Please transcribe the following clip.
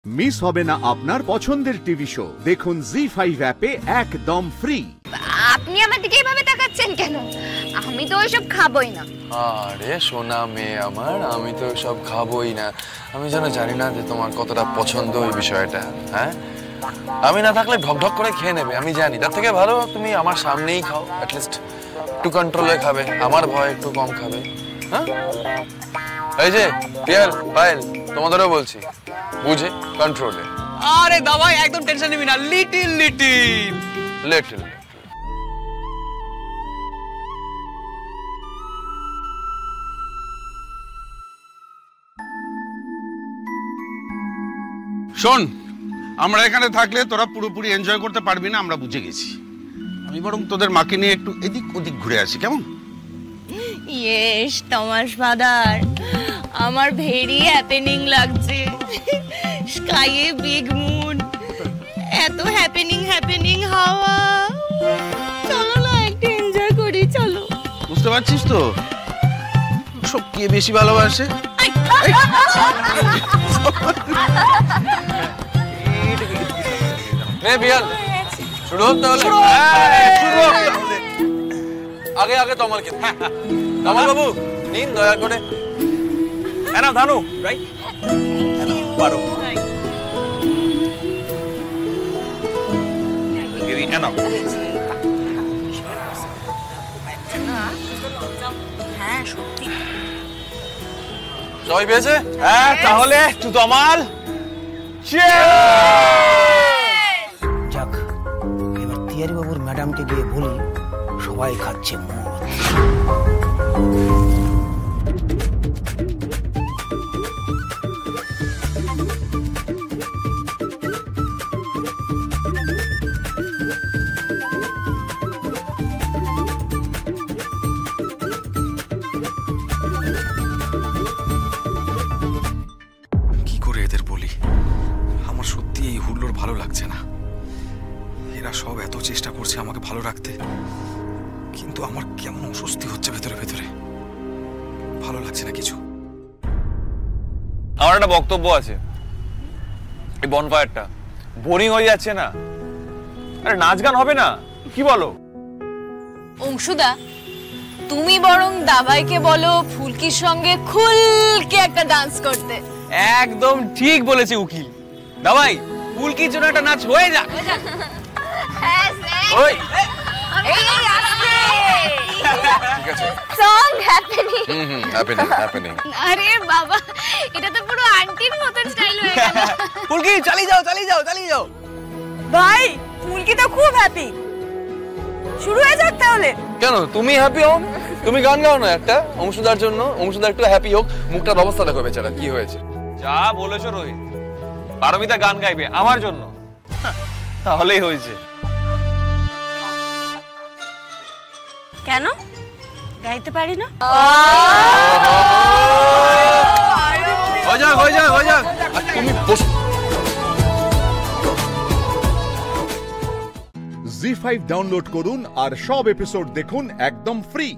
Miss হবে না আপনার পছন্দের টিভি শো। দেখুন জি5 অ্যাপে একদম ফ্রি। আপনি আমার দিকে এভাবে তাকাচ্ছেন কেন? আমি তো ওইসব খাবই না। আরে সোনা মেয়ে আমার, আমি তো সব খাবই না। আমি যেন জানি না যে তোমার কতটা পছন্দ ওই বিষয়টা। হ্যাঁ, আমি না থাকলে ঢকঢক করে খেয়ে নেবে, আমি জানি। তার থেকে ভালো তুমি আমার সামনেই খাও, অ্যাটলিস্ট একটু কন্ট্রোলে খাবে, আমার ভয় একটু কম খাবে। হ্যাঁ, এই যে পিয়ার পায়েল, তোমাদেরও বলছি, বুঝে কন্ট্রোলে। আরে দাদা একদম টেনশন নিবি না, লিটিল লিটিল লিটিল। শোন, আমরা এখানে থাকলে তোরা পুরোপুরি এনজয় করতে পারবি না, আমরা বুঝে গেছি। আমি বরং তোদের মাকে নিয়ে একটু এদিক ওদিক ঘুরে আসি, কেমন? ইয়েস টমাস ফাদার, আমার ভেরি হ্যাপেনিং লাগছে। স্কাইয়ে বিগ মুন, এত হ্যাপেনিং হাওয়া। চলো না একটু এনজয় করি, চলো। বুঝতে পারছিস তো সব কে বেশি ভালোবাসে? শুরু হোক তাহলে। আগে আগে তোমার কে, তোমার বাবু নিন দয়া করে। হ্যাঁ না ধানু, রাইট পারো সবাই পেয়েছে? হ্যাঁ, তাহলে তুতমাল যাক, এবার তিয়ারি বাবুর ম্যাডামকে গিয়ে বলি সবাই খাচ্ছে মদ। কি করে এদের বলি? আমার সত্যি এই হুল্লোড় ভালো লাগছে না। এরা সব এত চেষ্টা করছে আমাকে ভালো রাখতে, কিন্তু আমার কেমন অস্বস্তি হচ্ছে ভেতরে ভেতরে, ভালো লাগছে না কিছু। আমার একটা বক্তব্য আছে। এই বনফায়ারটা বোরিং হয়ে যাচ্ছে না? আরে নাচ গান হবে না, কি বলো? অংশুদা, তুমি বরং দাবাইকে বলো ফুলকির সঙ্গে খুলকে একটা ডান্স করতে। একদম ঠিক বলেছে উকিল। দাবাই, ফুলকির জন্য একটা নাচ হয়ে যাক। ওই ঠিক আছে, সং হ্যাপেনিং। হ্যাপেনিং। আরে বাবা, এটা তো পুরো আন্টির মতন স্টাইল হয়ে গেল। ফুলকি চালিয়ে যাও। ভাই, ফুলকি তো খুব হ্যাপি। শুরু হয়ে যাক তাহলে। কেন তুমি হ্যাপি হও? তুমি গান গাও না একটা অংশুদার জন্য, অংশুদা একটু হ্যাপি হোক। মুখটার অবস্থা দেখো বেচারা, কি হয়েছে। যা বলেছো রোহিত, পারমিতা গান গাইবে আমার জন্য, তাহলেই হয়েছে। কেন গাইতে পারি না? হয়ে যাক। আর তুমি বসো। জি5 ডাউনলোড করুন আর সব এপিসোড দেখুন একদম ফ্রি।